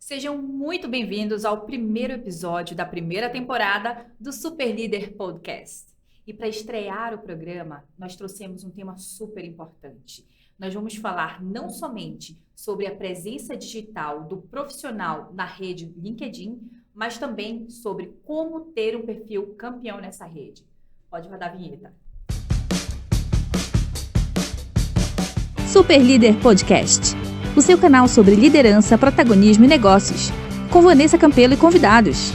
Sejam muito bem-vindos ao primeiro episódio da primeira temporada do Super Líder Podcast. E para estrear o programa, nós trouxemos um tema super importante. Nós vamos falar não somente sobre a presença digital do profissional na rede LinkedIn, mas também sobre como ter um perfil campeão nessa rede. Pode rodar a vinheta. Super Líder Podcast, o seu canal sobre liderança, protagonismo e negócios, com Vanessa Campelo e convidados.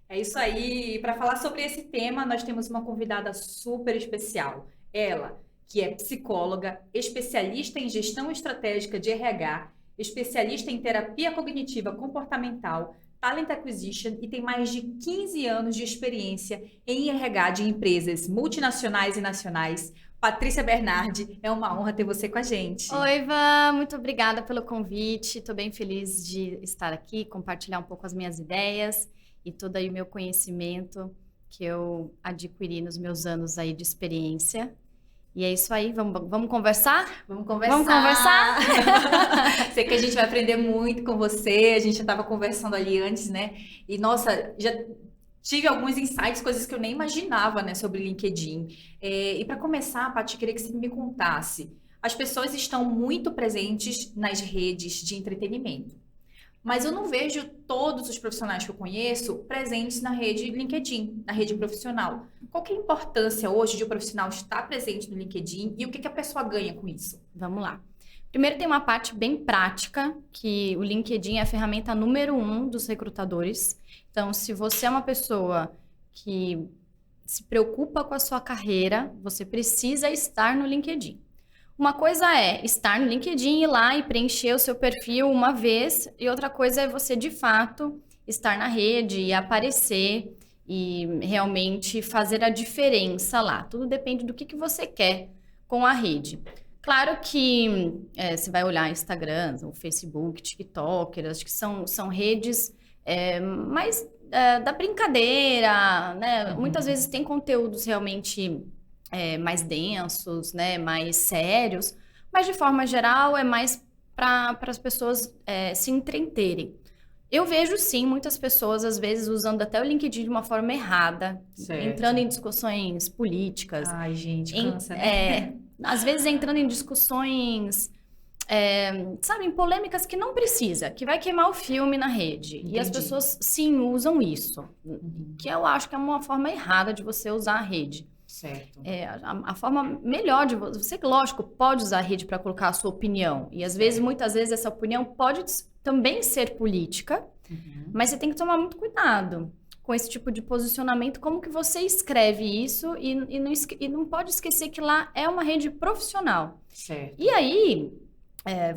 É isso aí. Para falar sobre esse tema, nós temos uma convidada super especial. Ela, que é psicóloga, especialista em gestão estratégica de RH, especialista em terapia cognitiva comportamental, Talent Acquisition e tem mais de 15 anos de experiência em RH de empresas multinacionais e nacionais. Patrícia Bernardi, é uma honra ter você com a gente. Oi, Ivan, muito obrigada pelo convite. Estou bem feliz de estar aqui, compartilhar um pouco as minhas ideias e todo aí o meu conhecimento que eu adquiri nos meus anos aí de experiência. E é isso aí, vamos conversar? Vamos conversar. Vamos conversar? Sei que a gente vai aprender muito com você, a gente já estava conversando ali antes, né? E, nossa, já tive alguns insights, coisas que eu nem imaginava, né, sobre LinkedIn. E para começar, Paty, queria que você me contasse. As pessoas estão muito presentes nas redes de entretenimento, mas eu não vejo todos os profissionais que eu conheço presentes na rede LinkedIn, na rede profissional. Qual que é a importância hoje de um profissional estar presente no LinkedIn e o que a pessoa ganha com isso? Vamos lá. Primeiro tem uma parte bem prática, que o LinkedIn é a ferramenta número 1 dos recrutadores. Então, se você é uma pessoa que se preocupa com a sua carreira, você precisa estar no LinkedIn. Uma coisa é estar no LinkedIn, ir lá e preencher o seu perfil uma vez, e outra coisa é você, de fato, estar na rede e aparecer e realmente fazer a diferença lá. Tudo depende do que você quer com a rede. Claro que você vai olhar Instagram, o Facebook, TikTok, acho que são redes mais da brincadeira, né? Muitas vezes tem conteúdos realmente mais densos, né? Mais sérios, mas de forma geral é mais para as pessoas se entreterem. Eu vejo, sim, muitas pessoas, às vezes, usando até o LinkedIn de uma forma errada, entrando em discussões políticas. Ai, gente, cansa, né? Às vezes entrando em discussões, sabe, em polêmicas que não precisa, que vai queimar o filme na rede. Entendi. E as pessoas, sim, usam isso, que eu acho que é uma forma errada de você usar a rede. Certo. A forma melhor de você, lógico, pode usar a rede para colocar a sua opinião. E às vezes, muitas vezes, essa opinião pode também ser política, mas você tem que tomar muito cuidado com esse tipo de posicionamento, como que você escreve isso e não pode esquecer que lá é uma rede profissional. Certo. E aí,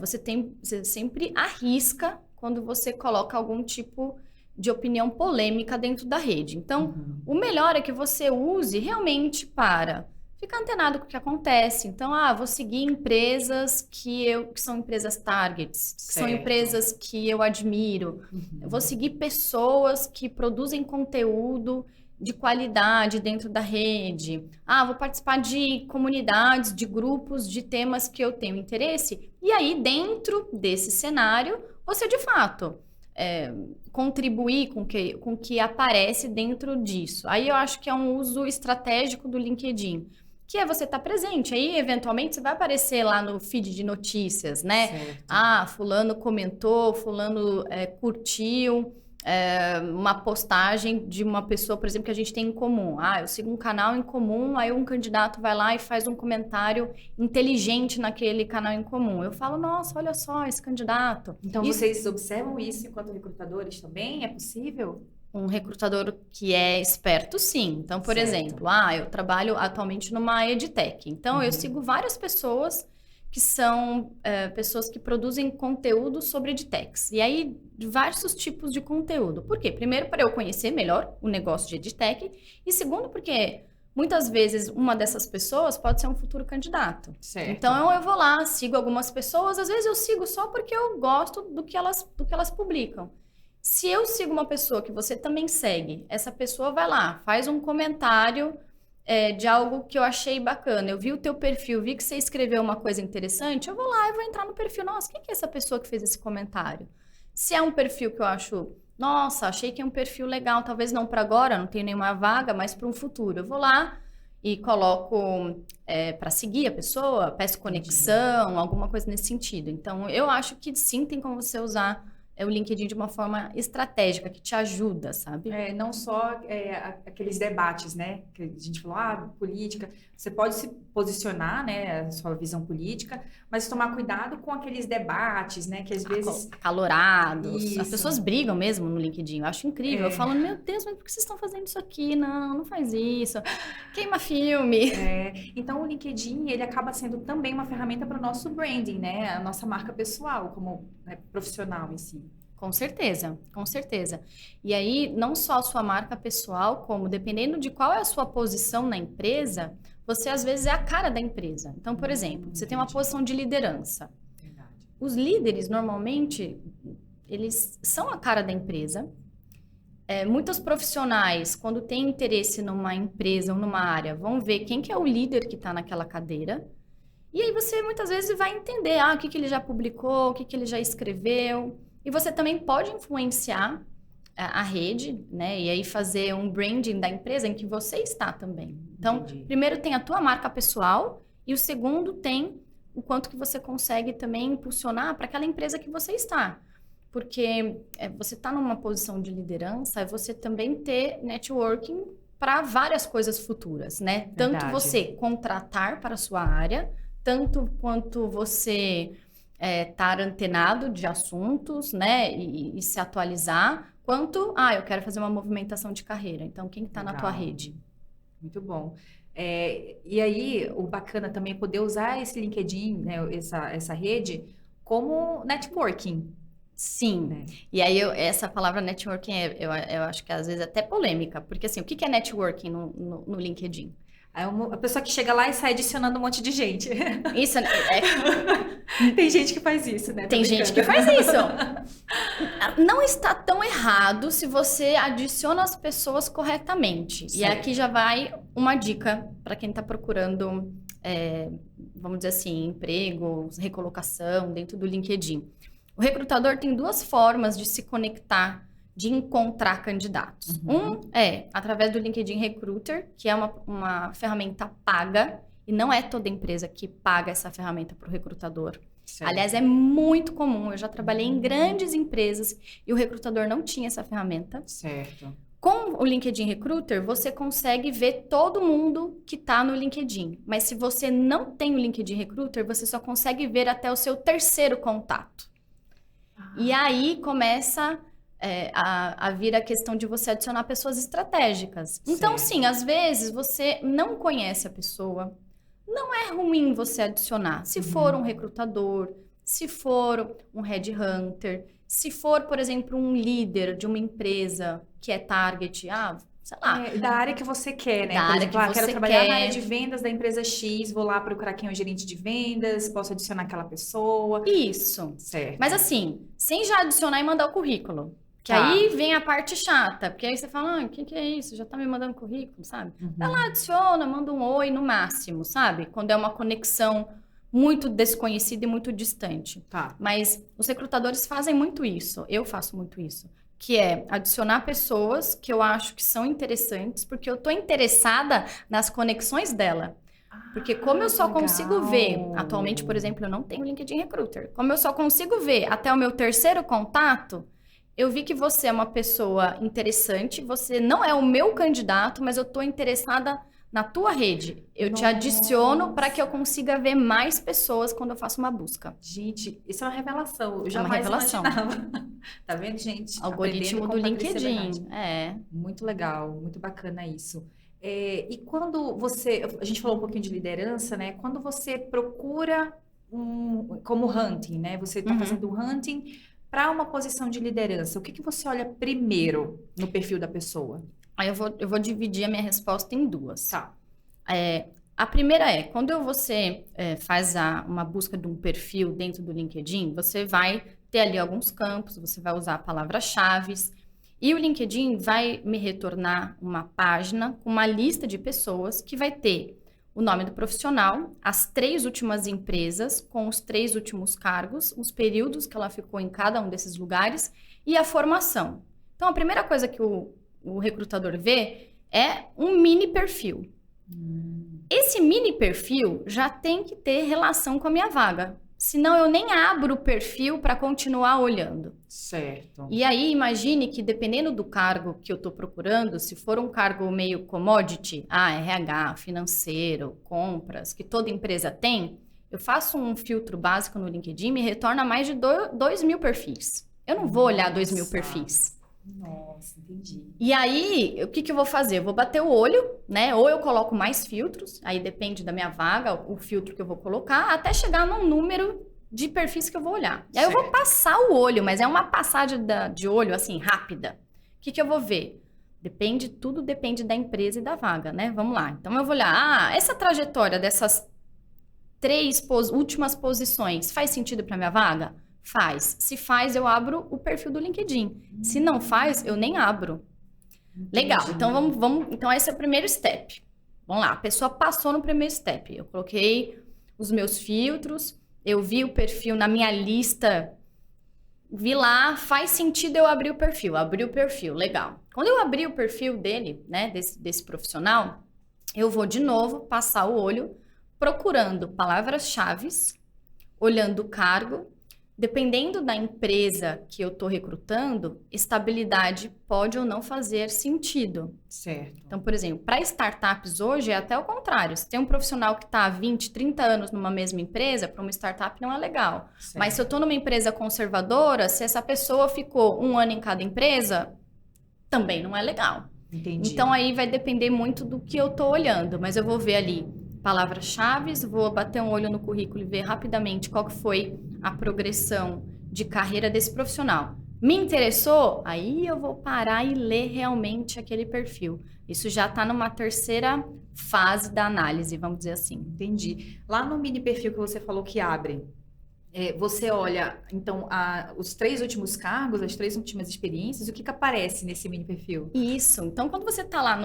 você sempre arrisca quando você coloca algum tipo de opinião polêmica dentro da rede. Então, o melhor é que você use realmente para ficar antenado com o que acontece. Então, vou seguir empresas que são empresas targets, que são empresas que eu admiro. Eu vou seguir pessoas que produzem conteúdo de qualidade dentro da rede. Vou participar de comunidades, de grupos, de temas que eu tenho interesse. E aí, dentro desse cenário, você, de fato, contribuir com o que aparece dentro disso. Aí eu acho que é um uso estratégico do LinkedIn, que é você estar presente. Aí, eventualmente, você vai aparecer lá no feed de notícias, né? Certo. Fulano comentou, fulano curtiu uma postagem de uma pessoa, por exemplo, que a gente tem em comum. Eu sigo um canal em comum, aí um candidato vai lá e faz um comentário inteligente naquele canal em comum. Eu falo, nossa, olha só esse candidato. Então, vocês observam isso enquanto recrutadores também? É possível? Um recrutador que é esperto, sim. Então, por exemplo, eu trabalho atualmente numa edtech. Então, eu sigo várias pessoas que são pessoas que produzem conteúdo sobre edtechs. E aí, diversos tipos de conteúdo. Por quê? Primeiro, para eu conhecer melhor o negócio de edtech. E segundo, porque muitas vezes uma dessas pessoas pode ser um futuro candidato. Certo. Então, eu vou lá, sigo algumas pessoas. Às vezes, eu sigo só porque eu gosto do que elas publicam. Se eu sigo uma pessoa que você também segue, essa pessoa vai lá, faz um comentário de algo que eu achei bacana. Eu vi o teu perfil, vi que você escreveu uma coisa interessante, eu vou lá e vou entrar no perfil. Nossa, quem que é essa pessoa que fez esse comentário? Se é um perfil que eu acho, nossa, achei que é um perfil legal, talvez não para agora, não tenho nenhuma vaga, mas para um futuro. Eu vou lá e coloco para seguir a pessoa, peço conexão, alguma coisa nesse sentido. Então, eu acho que sim, tem como você usar o LinkedIn de uma forma estratégica, que te ajuda, sabe? Não só aqueles debates, né? Que a gente falou, política. Você pode se posicionar, né? A sua visão política, mas tomar cuidado com aqueles debates, né? Que às vezes... Acalorados. Isso. As pessoas brigam mesmo no LinkedIn. Eu acho incrível. Eu falo, meu Deus, mas por que vocês estão fazendo isso aqui? Não, não faz isso. Queima filme. Então, o LinkedIn, ele acaba sendo também uma ferramenta para o nosso branding, né? A nossa marca pessoal, como profissional em si. Com certeza, com certeza. E aí, não só a sua marca pessoal, como dependendo de qual é a sua posição na empresa, você às vezes é a cara da empresa. Então, por exemplo, você tem uma posição de liderança. Verdade. Os líderes, normalmente, eles são a cara da empresa. Muitos profissionais, quando têm interesse numa empresa ou numa área, vão ver quem que é o líder que está naquela cadeira. E aí você, muitas vezes, vai entender o que ele já publicou, o que ele já escreveu. E você também pode influenciar a rede, né? E aí fazer um branding da empresa em que você está também. Então, Entendi. primeiro tem a tua marca pessoal e o segundo tem o quanto que você consegue também impulsionar para aquela empresa que você está. Porque você está numa posição de liderança, é você também ter networking para várias coisas futuras, né? Verdade. Tanto você contratar para a sua área, tanto quanto você... estar antenado de assuntos, né, e se atualizar, quanto, eu quero fazer uma movimentação de carreira. Então, quem está na tua rede? Muito bom. E aí, o bacana também é poder usar esse LinkedIn, né, essa rede, como networking. Sim. Né? E aí, essa palavra networking, eu acho que às vezes é até polêmica, porque assim, o que é networking no LinkedIn? A pessoa que chega lá e sai adicionando um monte de gente. Isso Tem gente que faz isso, né? Tem gente que faz isso. Não está tão errado se você adiciona as pessoas corretamente. Certo. E aqui já vai uma dica para quem está procurando, vamos dizer assim, emprego, recolocação dentro do LinkedIn. O recrutador tem duas formas de se conectar, de encontrar candidatos. Um é através do LinkedIn Recruiter, que é uma ferramenta paga, e não é toda empresa que paga essa ferramenta para o recrutador. Certo. Aliás, é muito comum. Eu já trabalhei em grandes empresas e o recrutador não tinha essa ferramenta. Certo. Com o LinkedIn Recruiter, você consegue ver todo mundo que está no LinkedIn. Mas se você não tem o LinkedIn Recruiter, você só consegue ver até o seu terceiro contato. E aí começa... a vir a questão de você adicionar pessoas estratégicas. Então, sim, às vezes você não conhece a pessoa, não é ruim você adicionar. Se for um recrutador, se for um headhunter, se for, por exemplo, um líder de uma empresa que é target, sei lá. Da área que você quer, né? Da Por área exemplo, que você quero trabalhar quer. na área de vendas da empresa X, vou lá procurar quem é o gerente de vendas, posso adicionar aquela pessoa. Isso. Certo. Mas assim, sem já adicionar e mandar o currículo. Que Tá. aí vem a parte chata, porque aí você fala, o que é isso? Já tá me mandando currículo, sabe? Vai lá, adiciona, manda um oi no máximo, sabe? Quando é uma conexão muito desconhecida e muito distante. Tá. Mas os recrutadores fazem muito isso, eu faço muito isso, que é adicionar pessoas que eu acho que são interessantes, porque eu tô interessada nas conexões dela. Porque como eu só consigo ver, atualmente, por exemplo, eu não tenho LinkedIn Recruiter, como eu só consigo ver até o meu terceiro contato, eu vi que você é uma pessoa interessante, você não é o meu candidato, mas eu estou interessada na tua rede. Eu te adiciono para que eu consiga ver mais pessoas quando eu faço uma busca. Gente, isso é uma revelação. Eu É uma jamais revelação. imaginava. Tá vendo, gente? Algoritmo do Aprendendo com Patrícia LinkedIn. Bernardi. Muito legal, muito bacana isso. E quando você... A gente falou um pouquinho de liderança, né? Quando você procura como hunting, né? Você está fazendo um hunting para uma posição de liderança. O que você olha primeiro no perfil da pessoa? Aí eu vou dividir a minha resposta em duas. Tá. A primeira quando você faz uma busca de um perfil dentro do LinkedIn, você vai ter ali alguns campos, você vai usar palavras-chave. E o LinkedIn vai me retornar uma página com uma lista de pessoas que vai ter o nome do profissional, as 3 últimas empresas com os 3 últimos cargos, os períodos que ela ficou em cada um desses lugares e a formação. Então, a primeira coisa que o recrutador vê é um mini perfil. Esse mini perfil já tem que ter relação com a minha vaga. Senão, eu nem abro o perfil para continuar olhando. Certo. E aí, imagine que dependendo do cargo que eu estou procurando, se for um cargo meio commodity, RH, financeiro, compras, que toda empresa tem, eu faço um filtro básico no LinkedIn e me retorna mais de 2.000 perfis. Eu não vou olhar 2.000 perfis. Nossa, entendi. E aí, o que eu vou fazer? Eu vou bater o olho, né? Ou eu coloco mais filtros, aí depende da minha vaga, o filtro que eu vou colocar, até chegar num número de perfis que eu vou olhar. E aí eu vou passar o olho, mas é uma passagem de olho, assim, rápida. O que eu vou ver? Tudo depende da empresa e da vaga, né? Vamos lá. Então, eu vou olhar, essa trajetória dessas 3 últimas posições faz sentido para minha vaga? Faz. Se faz, eu abro o perfil do LinkedIn. Se não faz, eu nem abro. Entendi. Legal. Então, vamos. Então, esse é o primeiro step. Vamos lá. A pessoa passou no primeiro step. Eu coloquei os meus filtros, eu vi o perfil na minha lista, vi lá, faz sentido eu abrir o perfil. Abri o perfil, legal. Quando eu abri o perfil dele, né, desse profissional, eu vou de novo passar o olho procurando palavras-chave, olhando o cargo. Dependendo da empresa que eu estou recrutando, estabilidade pode ou não fazer sentido. Certo. Então, por exemplo, para startups hoje é até o contrário. Se tem um profissional que está há 20, 30 anos numa mesma empresa, para uma startup não é legal. Certo. Mas se eu estou numa empresa conservadora, se essa pessoa ficou 1 ano em cada empresa, também não é legal. Entendi. Então, aí vai depender muito do que eu estou olhando. Mas eu vou ver ali palavras-chave, vou bater um olho no currículo e ver rapidamente qual que foi a progressão de carreira desse profissional. Me interessou? Aí eu vou parar e ler realmente aquele perfil. Isso já está numa terceira fase da análise, vamos dizer assim. Entendi. Lá no mini perfil que você falou que abre, você olha, então, os 3 últimos cargos, as 3 últimas experiências, o que aparece nesse mini perfil? Isso. Então, quando você está lá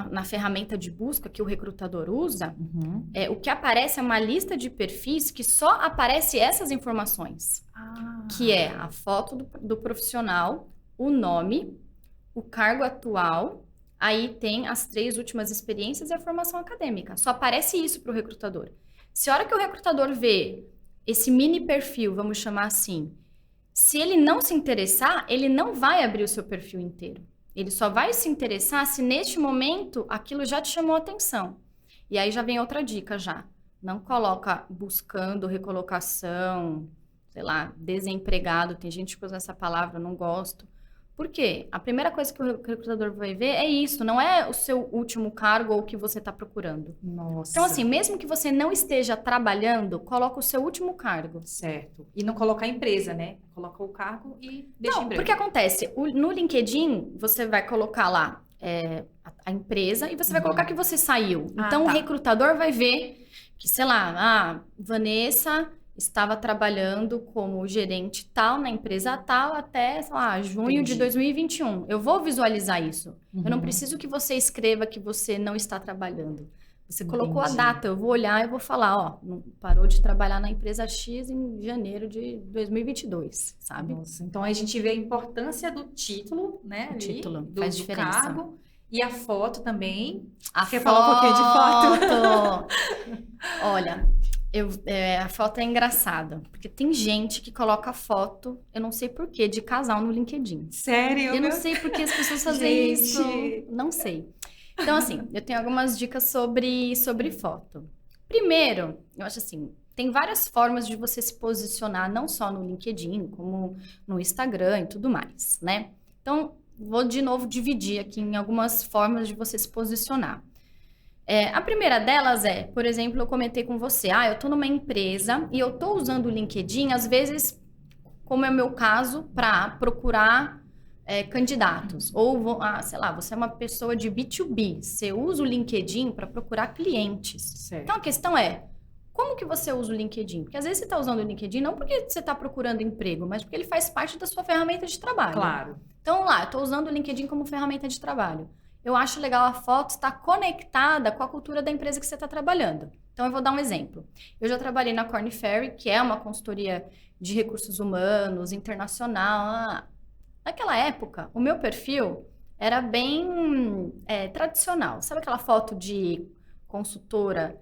na ferramenta de busca que o recrutador usa, o que aparece é uma lista de perfis que só aparece essas informações. Que é a foto do profissional, o nome, o cargo atual, aí tem as 3 últimas experiências e a formação acadêmica. Só aparece isso para o recrutador. Se a hora que o recrutador vê esse mini perfil, vamos chamar assim, se ele não se interessar, ele não vai abrir o seu perfil inteiro. Ele só vai se interessar se neste momento aquilo já te chamou a atenção. E aí já vem outra dica já. Não coloca buscando recolocação, sei lá, desempregado. Tem gente que usa essa palavra, eu não gosto. Por quê? A primeira coisa que o recrutador vai ver é isso, não é o seu último cargo ou o que você está procurando. Nossa. Então, assim, mesmo que você não esteja trabalhando, coloca o seu último cargo. Certo. E não coloca a empresa, né? Coloca o cargo e deixa em branco. Porque acontece, no LinkedIn, você vai colocar lá a empresa e você vai colocar que você saiu. Então, o recrutador vai ver que, sei lá, Vanessa estava trabalhando como gerente tal na empresa tal até, sei lá, junho de 2021. Eu vou visualizar isso. Eu não preciso que você escreva que você não está trabalhando. Você colocou a data, eu vou olhar e vou falar, parou de trabalhar na empresa X em janeiro de 2022, sabe? Nossa, então a gente vê a importância do título, né? O título faz diferença. Cargo, e a foto também. Quer falar um pouquinho de foto? Olha, a foto é engraçada, porque tem gente que coloca foto, eu não sei por quê, de casal no LinkedIn. Sério? Eu não sei por que as pessoas fazem isso. Não sei. Então, assim, eu tenho algumas dicas sobre foto. Primeiro, eu acho assim, tem várias formas de você se posicionar, não só no LinkedIn, como no Instagram e tudo mais, né? Então, vou de novo dividir aqui em algumas formas de você se posicionar. A primeira delas por exemplo, eu comentei com você, eu tô numa empresa e eu tô usando o LinkedIn, às vezes, como é o meu caso, para procurar candidatos. Ou, sei lá, você é uma pessoa de B2B, você usa o LinkedIn para procurar clientes. Certo. Então, a questão como que você usa o LinkedIn? Porque às vezes você está usando o LinkedIn não porque você está procurando emprego, mas porque ele faz parte da sua ferramenta de trabalho. Claro. Então, lá, eu estou usando o LinkedIn como ferramenta de trabalho. Eu acho legal a foto estar conectada com a cultura da empresa que você está trabalhando. Então, eu vou dar um exemplo. Eu já trabalhei na Korn Ferry, que é uma consultoria de recursos humanos, internacional. Naquela época, o meu perfil era bem tradicional. Sabe aquela foto de consultora?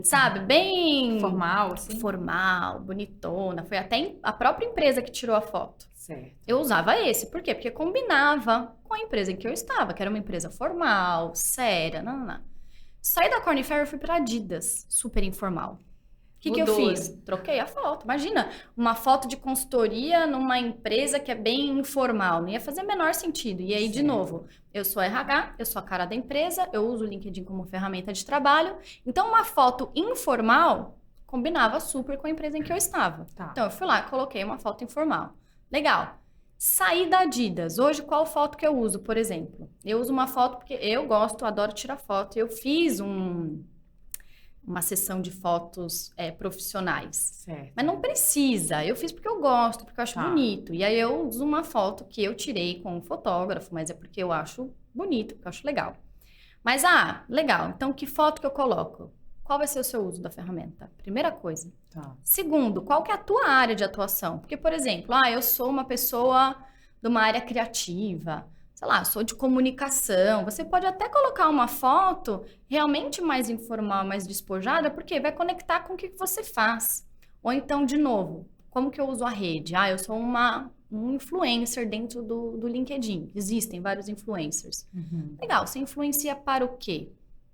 Sabe? Bem... Formal, assim? Formal, bonitona. Foi até a própria empresa que tirou a foto. Certo. Eu usava esse. Por quê? Porque combinava com a empresa em que eu estava, que era uma empresa formal, séria, não. Saí da Korn Ferry e fui para Adidas, super informal. O que eu fiz? Troquei a foto. Imagina, uma foto de consultoria numa empresa que é bem informal. Não ia fazer o menor sentido. E aí, de novo, eu sou RH, eu sou a cara da empresa, eu uso o LinkedIn como ferramenta de trabalho. Então, uma foto informal combinava super com a empresa em que eu estava. Tá. Então, eu fui lá e coloquei uma foto informal. Legal. Saí da Adidas. Hoje, qual foto que eu uso, por exemplo? Eu uso uma foto porque eu gosto, adoro tirar foto. Eu fiz uma sessão de fotos profissionais. Certo. Mas não precisa. Eu fiz porque eu gosto, porque eu acho bonito. E aí eu uso uma foto que eu tirei com um fotógrafo, mas é porque eu acho bonito, porque eu acho legal. Mas, legal. Então, que foto que eu coloco? Qual vai ser o seu uso da ferramenta? Primeira coisa. Tá. Segundo, qual que é a tua área de atuação? Porque, por exemplo, eu sou uma pessoa de uma área criativa, sei lá, sou de comunicação. Você pode até colocar uma foto realmente mais informal, mais despojada, porque vai conectar com o que você faz. Ou então, de novo, como que eu uso a rede? Eu sou um influencer dentro do LinkedIn. Existem vários influencers. Uhum. Legal, você influencia para o quê?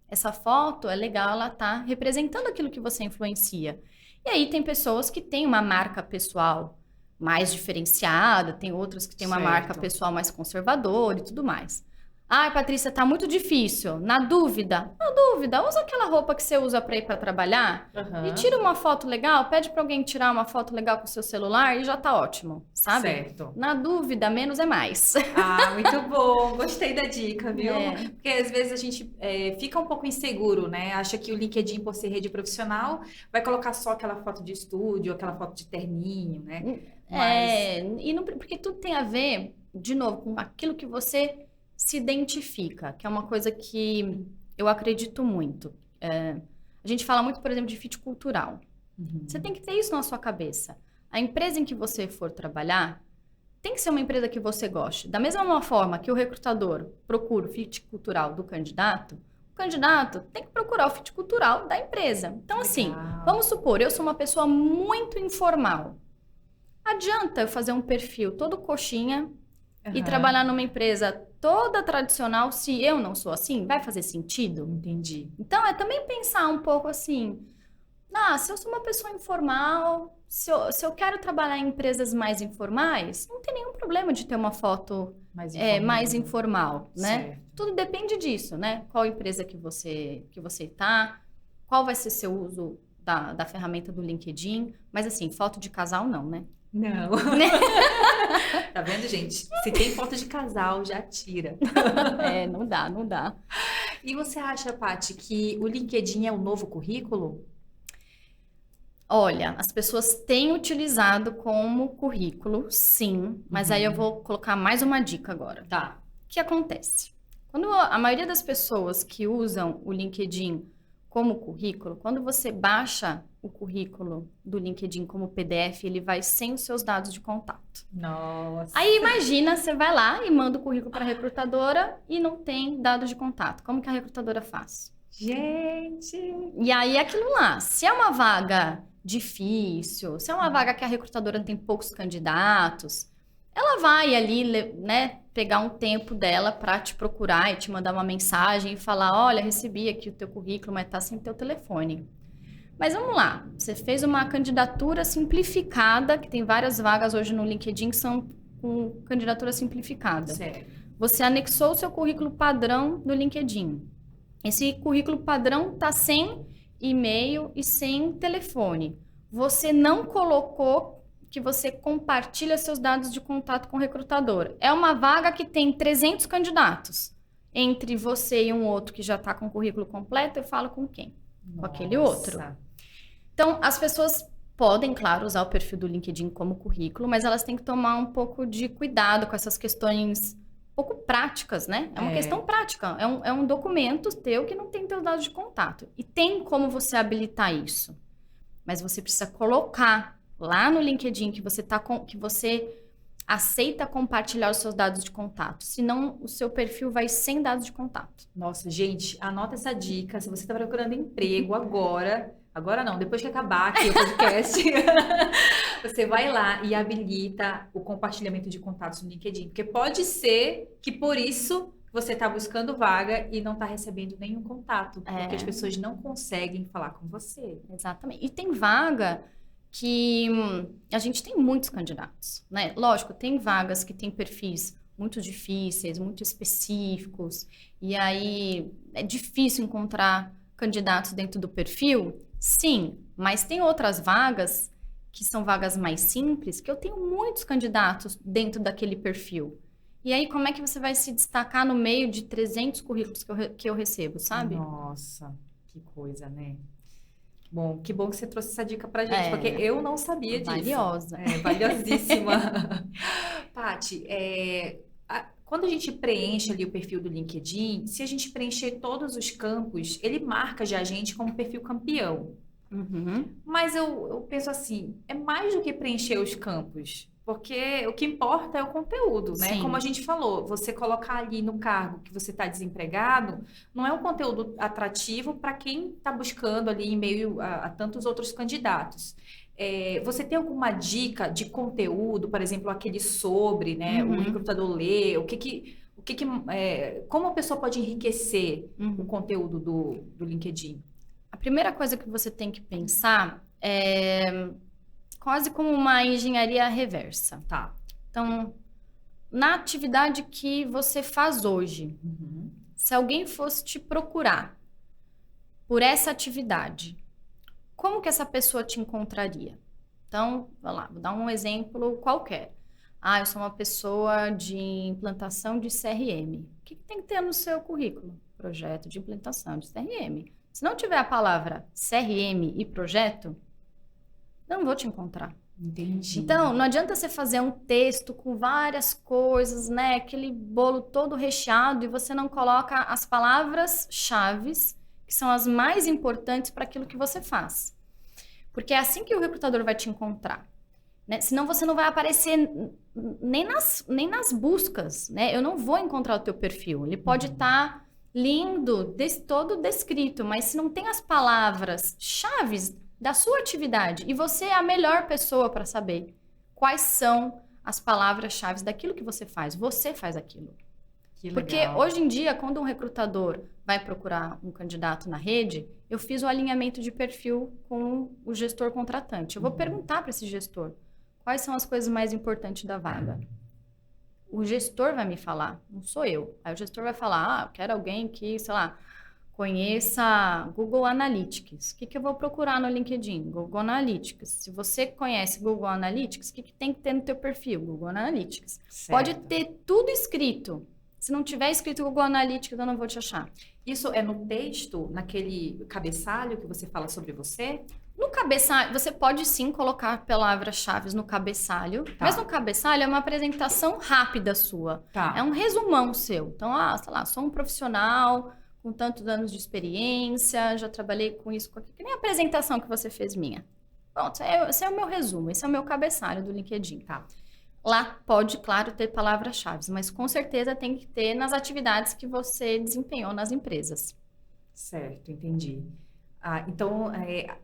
Essa foto é legal, ela tá representando aquilo que você influencia. E aí tem pessoas que têm uma marca pessoal mais diferenciada, tem outras que têm uma marca pessoal mais conservadora e tudo mais. Patrícia, tá muito difícil. Na dúvida, usa aquela roupa que você usa para ir para trabalhar e tira uma foto legal, pede para alguém tirar uma foto legal com o seu celular e já tá ótimo, sabe? Certo. Na dúvida, menos é mais. Muito bom. Gostei da dica, viu? Porque às vezes a gente fica um pouco inseguro, né? Acha que o LinkedIn, por ser rede profissional, vai colocar só aquela foto de estúdio, aquela foto de terninho, né? E não, porque tudo tem a ver, de novo, com aquilo que você se identifica, que é uma coisa que eu acredito muito. A gente fala muito, por exemplo, de fit cultural. Uhum. Você tem que ter isso na sua cabeça. A empresa em que você for trabalhar tem que ser uma empresa que você goste. Da mesma forma que o recrutador procura o fit cultural do candidato, o candidato tem que procurar o fit cultural da empresa. Então, assim, vamos supor, eu sou uma pessoa muito informal. Adianta eu fazer um perfil todo coxinha e trabalhar numa empresa toda tradicional se eu não sou assim? Vai fazer sentido? Entendi. Então, é também pensar um pouco assim, se eu sou uma pessoa informal, se eu quero trabalhar em empresas mais informais, não tem nenhum problema de ter uma foto mais informal, né? Certo. Tudo depende disso, né? Qual empresa que você tá, qual vai ser seu uso da ferramenta do LinkedIn, mas assim, foto de casal não, né? Não. Tá vendo, gente? Se tem foto de casal, já tira. Não dá. E você acha, Paty, que o LinkedIn é o novo currículo? Olha, as pessoas têm utilizado como currículo, sim. Mas aí eu vou colocar mais uma dica agora. Tá. O que acontece? Quando a maioria das pessoas que usam o LinkedIn como currículo, quando você baixa o currículo do LinkedIn como PDF, ele vai sem os seus dados de contato. Nossa. Aí imagina, você vai lá e manda o currículo para a recrutadora e não tem dados de contato. Como que a recrutadora faz? Gente! E aí aquilo lá, se é uma vaga difícil, se é uma vaga que a recrutadora tem poucos candidatos, ela vai ali, né, pegar um tempo dela para te procurar e te mandar uma mensagem e falar, olha, recebi aqui o teu currículo, mas tá sem teu telefone. Mas vamos lá, você fez uma candidatura simplificada, que tem várias vagas hoje no LinkedIn que são com candidatura simplificada. Certo. Você anexou o seu currículo padrão no LinkedIn. Esse currículo padrão tá sem e-mail e sem telefone. Você não colocou que você compartilha seus dados de contato com o recrutador. É uma vaga que tem 300 candidatos. Entre você e um outro que já está com o currículo completo, eu falo com quem? Com aquele outro. Então, as pessoas podem, claro, usar o perfil do LinkedIn como currículo, mas elas têm que tomar um pouco de cuidado com essas questões um pouco práticas, né? É uma questão prática. É um documento teu que não tem teus dados de contato. E tem como você habilitar isso. Mas você precisa colocar lá no LinkedIn que você aceita compartilhar os seus dados de contato. Senão, o seu perfil vai sem dados de contato. Nossa, gente, anota essa dica. Se você está procurando emprego agora não, depois que acabar aqui o podcast, você vai lá e habilita o compartilhamento de contatos no LinkedIn. Porque pode ser que por isso você está buscando vaga e não está recebendo nenhum contato. Porque as pessoas não conseguem falar com você. Exatamente. E tem vaga que a gente tem muitos candidatos, né? Lógico, tem vagas que têm perfis muito difíceis, muito específicos, e aí é difícil encontrar candidatos dentro do perfil. Sim, mas tem outras vagas que são vagas mais simples, que eu tenho muitos candidatos dentro daquele perfil. E aí, como é que você vai se destacar no meio de 300 currículos que eu recebo, sabe? Nossa, que coisa, né? Bom, que bom que você trouxe essa dica pra gente, porque eu não sabia disso. Valiosa. Valiosíssima. Paty, quando a gente preenche ali o perfil do LinkedIn, se a gente preencher todos os campos, ele marca já a gente como perfil campeão. Uhum. Mas eu penso assim, é mais do que preencher os campos, porque o que importa é o conteúdo, né? Sim. Como a gente falou, você colocar ali no cargo que você está desempregado, não é um conteúdo atrativo para quem está buscando ali em meio a tantos outros candidatos. Você tem alguma dica de conteúdo, por exemplo, aquele sobre, né? O recrutador lê, como a pessoa pode enriquecer o conteúdo do LinkedIn? A primeira coisa que você tem que pensar é quase como uma engenharia reversa. Tá. Então, na atividade que você faz hoje, se alguém fosse te procurar por essa atividade, como que essa pessoa te encontraria? Então, vai lá, vou dar um exemplo qualquer. Eu sou uma pessoa de implantação de CRM. O que tem que ter no seu currículo? Projeto de implantação de CRM. Se não tiver a palavra CRM e projeto, eu não vou te encontrar. Entendi. Então, não adianta você fazer um texto com várias coisas, né? Aquele bolo todo recheado e você não coloca as palavras-chave que são as mais importantes para aquilo que você faz. Porque é assim que o recrutador vai te encontrar, né? Senão você não vai aparecer nem nas buscas, né? Eu não vou encontrar o teu perfil. Ele pode estar lindo, todo descrito, mas se não tem as palavras-chave da sua atividade, e você é a melhor pessoa para saber quais são as palavras-chave daquilo que você faz aquilo. Que Porque legal. hoje em dia, quando um recrutador vai procurar um candidato na rede, eu fiz o alinhamento de perfil com o gestor contratante. Eu vou perguntar para esse gestor quais são as coisas mais importantes da vaga. O gestor vai me falar, não sou eu. Aí o gestor vai falar, eu quero alguém que, sei lá, conheça Google Analytics. O que eu vou procurar no LinkedIn? Google Analytics. Se você conhece Google Analytics, o que tem que ter no teu perfil? Google Analytics. Certo. Pode ter tudo escrito. Se não tiver escrito Google Analytics, eu não vou te achar. Isso é no texto, naquele cabeçalho que você fala sobre você? No cabeçalho, você pode sim colocar palavras-chave no cabeçalho, mas no cabeçalho é uma apresentação rápida sua. Tá. É um resumão seu. Então, sei lá, sou um profissional com tantos anos de experiência, já trabalhei com isso, que nem a apresentação que você fez minha. Pronto, esse é o meu resumo, esse é o meu cabeçalho do LinkedIn. Tá. Lá pode, claro, ter palavras-chave, mas com certeza tem que ter nas atividades que você desempenhou nas empresas. Certo, entendi. Então,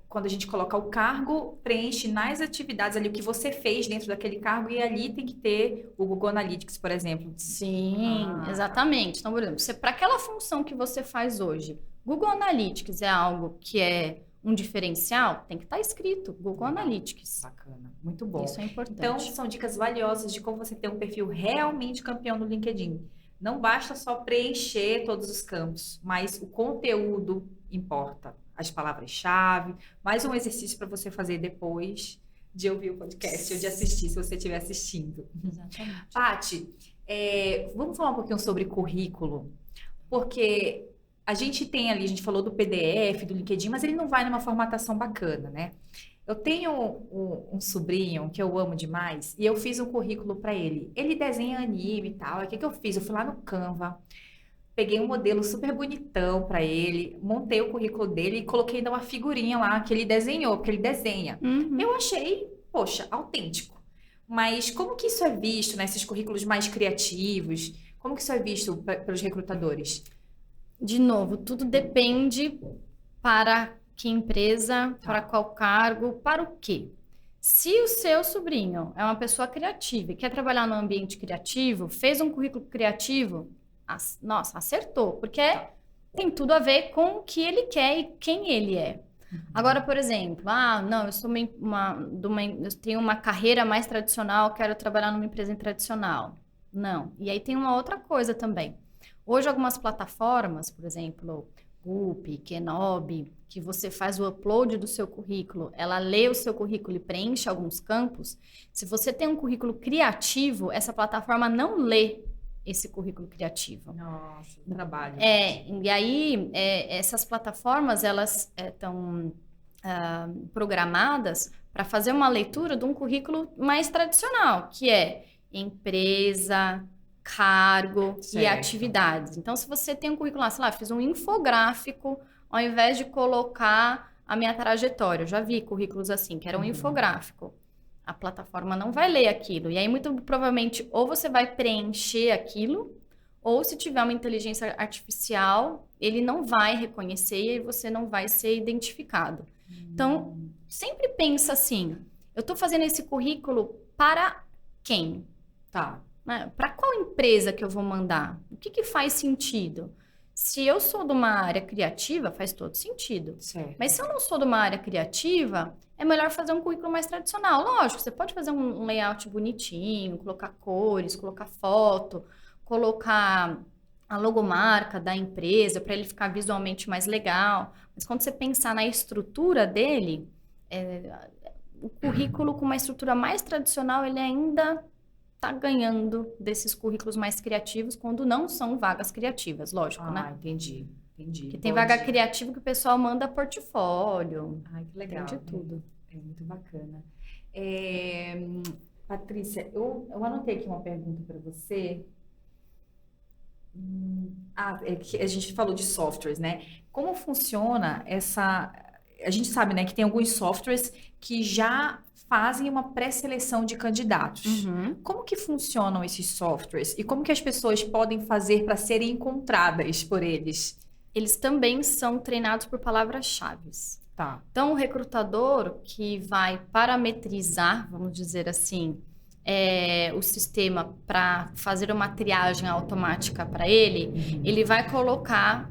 quando a gente coloca o cargo, preenche nas atividades ali o que você fez dentro daquele cargo e ali tem que ter o Google Analytics, por exemplo. Sim, exatamente. Então, por exemplo, para aquela função que você faz hoje, Google Analytics é algo que é um diferencial, tem que estar escrito Google Analytics. Bacana, muito bom. Isso é importante. Então, são dicas valiosas de como você ter um perfil realmente campeão no LinkedIn. Não basta só preencher todos os campos, mas o conteúdo importa. As palavras-chave, mais um exercício para você fazer depois de ouvir o podcast ou de assistir, se você estiver assistindo. Exatamente. Paty, vamos falar um pouquinho sobre currículo, porque a gente tem ali, a gente falou do PDF, do LinkedIn, mas ele não vai numa formatação bacana, né? Eu tenho um sobrinho que eu amo demais e eu fiz um currículo para ele. Ele desenha anime e tal. Aí o que que eu fiz? Eu fui lá no Canva, peguei um modelo super bonitão para ele, montei o currículo dele e coloquei ainda uma figurinha lá que ele desenhou, porque ele desenha. Uhum. Eu achei, poxa, autêntico. Mas como que isso é visto nesses currículos mais criativos? Como que isso é visto pelos recrutadores? De novo, tudo depende para que empresa, para qual cargo, para o quê. Se o seu sobrinho é uma pessoa criativa e quer trabalhar no ambiente criativo, fez um currículo criativo, nossa, acertou, porque tem tudo a ver com o que ele quer e quem ele é. Agora, por exemplo, não, eu sou eu tenho uma carreira mais tradicional, quero trabalhar numa empresa tradicional. Não. E aí tem uma outra coisa também. Hoje, algumas plataformas, por exemplo, Gupy, Kenobi, que você faz o upload do seu currículo, ela lê o seu currículo e preenche alguns campos. Se você tem um currículo criativo, essa plataforma não lê esse currículo criativo. Nossa, trabalho. E aí, essas plataformas, elas estão programadas para fazer uma leitura de um currículo mais tradicional, que é empresa, cargo e Certo. atividades. Então, se você tem um currículo lá, sei lá, fiz um infográfico, ao invés de colocar a minha trajetória, eu já vi currículos assim, que era um infográfico. A plataforma não vai ler aquilo. E aí, muito provavelmente, ou você vai preencher aquilo, ou se tiver uma inteligência artificial, ele não vai reconhecer e aí você não vai ser identificado. Então, sempre pensa assim, eu estou fazendo esse currículo para quem? Tá. Né? Para qual empresa que eu vou mandar? O que que faz sentido? Se eu sou de uma área criativa, faz todo sentido. Certo. Mas se eu não sou de uma área criativa, é melhor fazer um currículo mais tradicional. Lógico, você pode fazer um layout bonitinho, colocar cores, colocar foto, colocar a logomarca da empresa para ele ficar visualmente mais legal. Mas quando você pensar na estrutura dele, o currículo com uma estrutura mais tradicional, ele ainda está ganhando desses currículos mais criativos quando não são vagas criativas, lógico, né? Entendi. Porque tem vaga criativa que o pessoal manda portfólio. Ai, que legal. Tem de tudo. É muito bacana. Patrícia, eu anotei aqui uma pergunta para você. É que a gente falou de softwares, né? Como funciona essa... A gente sabe, né, que tem alguns softwares que já fazem uma pré-seleção de candidatos. Como que funcionam esses softwares? E como que as pessoas podem fazer para serem encontradas por eles? Eles também são treinados por palavras-chave. Tá. Então, o recrutador que vai parametrizar, vamos dizer assim, o sistema para fazer uma triagem automática para ele, ele vai colocar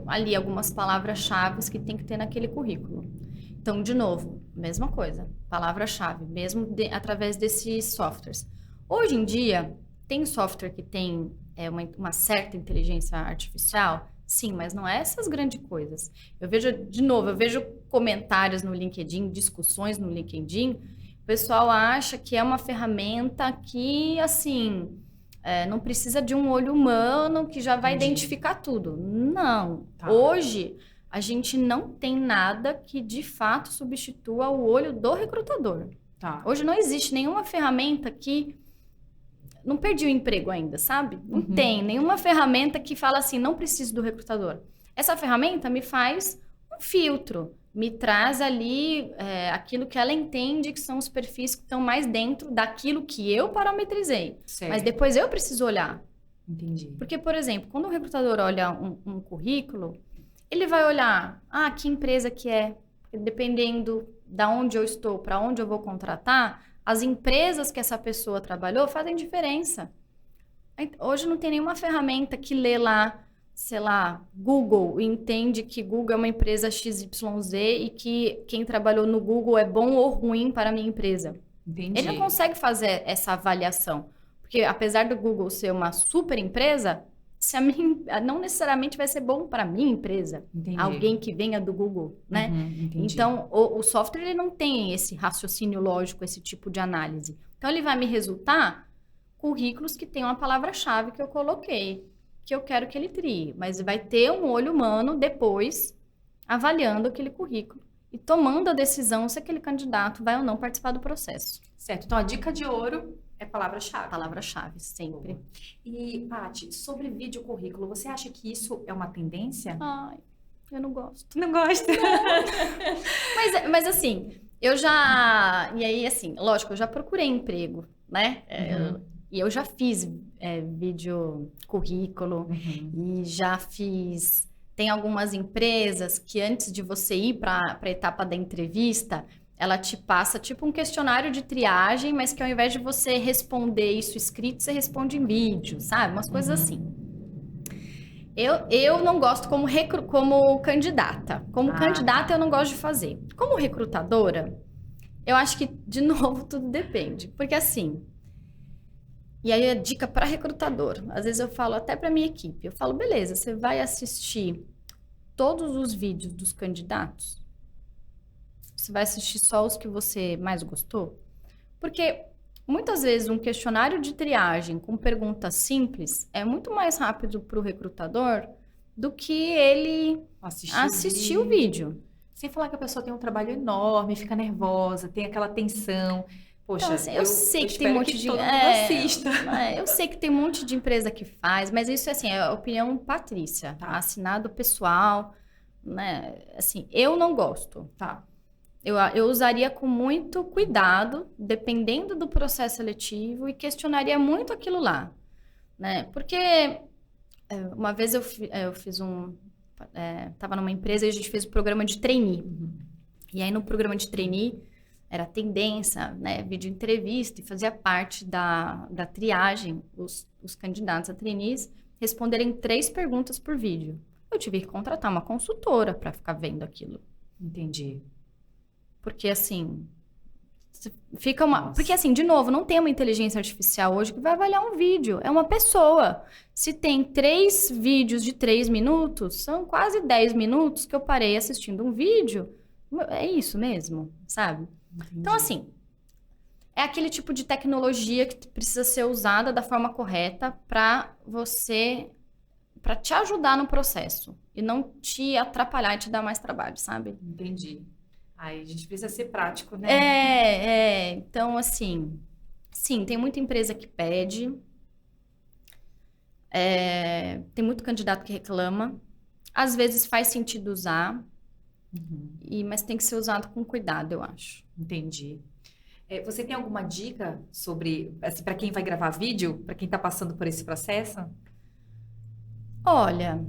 ali algumas palavras-chave que tem que ter naquele currículo. Então, de novo, mesma coisa, palavra-chave, mesmo através desses softwares. Hoje em dia, tem software que tem uma certa inteligência artificial. Sim, mas não é essas grandes coisas. Eu vejo comentários no LinkedIn, discussões no LinkedIn, o pessoal acha que é uma ferramenta que, assim, não precisa de um olho humano que já vai identificar tudo. Não. Tá. Hoje, a gente não tem nada que, de fato, substitua o olho do recrutador. Tá. Hoje não existe nenhuma ferramenta que... Não perdi o emprego ainda, sabe? Não tem nenhuma ferramenta que fala assim, não preciso do recrutador. Essa ferramenta me faz um filtro, me traz ali aquilo que ela entende que são os perfis que estão mais dentro daquilo que eu parametrizei. Certo. Mas depois eu preciso olhar. Entendi. Porque, por exemplo, quando o recrutador olha um currículo, ele vai olhar, que empresa que é, dependendo da onde eu estou, para onde eu vou contratar, as empresas que essa pessoa trabalhou fazem diferença. Hoje não tem nenhuma ferramenta que lê lá, sei lá, Google, e entende que Google é uma empresa XYZ e que quem trabalhou no Google é bom ou ruim para a minha empresa. Entendi. Ele não consegue fazer essa avaliação. Porque apesar do Google ser uma super empresa, não necessariamente vai ser bom para a minha empresa. Entendi. Alguém que venha do Google, né? Entendi. Então, o software ele não tem esse raciocínio lógico, esse tipo de análise. Então, ele vai me resultar currículos que tem uma palavra-chave que eu coloquei, que eu quero que ele trie. Mas vai ter um olho humano depois avaliando aquele currículo e tomando a decisão se aquele candidato vai ou não participar do processo. Certo. Então, a dica de ouro é palavra-chave. Palavra-chave, sempre. Boa. E, Paty, sobre vídeo currículo, você acha que isso é uma tendência? Ai, eu não gosto. Não gosta? Mas assim, eu já... E aí, assim, lógico, eu já procurei emprego, né? E eu já fiz vídeo currículo e já fiz... Tem algumas empresas que antes de você ir para a etapa da entrevista, ela te passa tipo um questionário de triagem, mas que ao invés de você responder isso escrito, você responde em vídeo, sabe? Umas coisas assim. Eu não gosto como candidata. Como candidata, eu não gosto de fazer. Como recrutadora, eu acho que, de novo, tudo depende. Porque assim... E aí, a dica para recrutador. Às vezes eu falo até para minha equipe. Eu falo, beleza, você vai assistir todos os vídeos dos candidatos? Você vai assistir só os que você mais gostou? Porque muitas vezes um questionário de triagem com perguntas simples é muito mais rápido para o recrutador do que ele assistir o vídeo. Sem falar que a pessoa tem um trabalho enorme, fica nervosa, tem aquela tensão. Poxa, então, assim, eu sei que tem um monte de... assista. Eu sei que tem um monte de empresa que faz, mas isso assim, é a opinião Patrícia, tá? Assinado pessoal, né? Assim, eu não gosto, tá? Eu usaria com muito cuidado, dependendo do processo seletivo, e questionaria muito aquilo lá, né? Porque uma vez eu fiz tava numa empresa e a gente fez o programa de trainee. E aí no programa de trainee, era tendência, né, vídeo entrevista, e fazia parte da triagem, os candidatos a trainees responderem 3 perguntas por vídeo. Eu tive que contratar uma consultora para ficar vendo aquilo. Entendi. Porque, assim, fica uma... Porque, assim, de novo, não tem uma inteligência artificial hoje que vai avaliar um vídeo. É uma pessoa. Se tem 3 vídeos de 3 minutos, são quase 10 minutos que eu parei assistindo um vídeo. É isso mesmo, sabe? Entendi. Então, assim, é aquele tipo de tecnologia que precisa ser usada da forma correta para te ajudar no processo e não te atrapalhar e te dar mais trabalho, sabe? Entendi. Aí a gente precisa ser prático, né? Então, assim, sim, tem muita empresa que pede, tem muito candidato que reclama, às vezes faz sentido usar, mas tem que ser usado com cuidado, eu acho. Entendi. Você tem alguma dica sobre, assim, para quem vai gravar vídeo, para quem está passando por esse processo? Olha,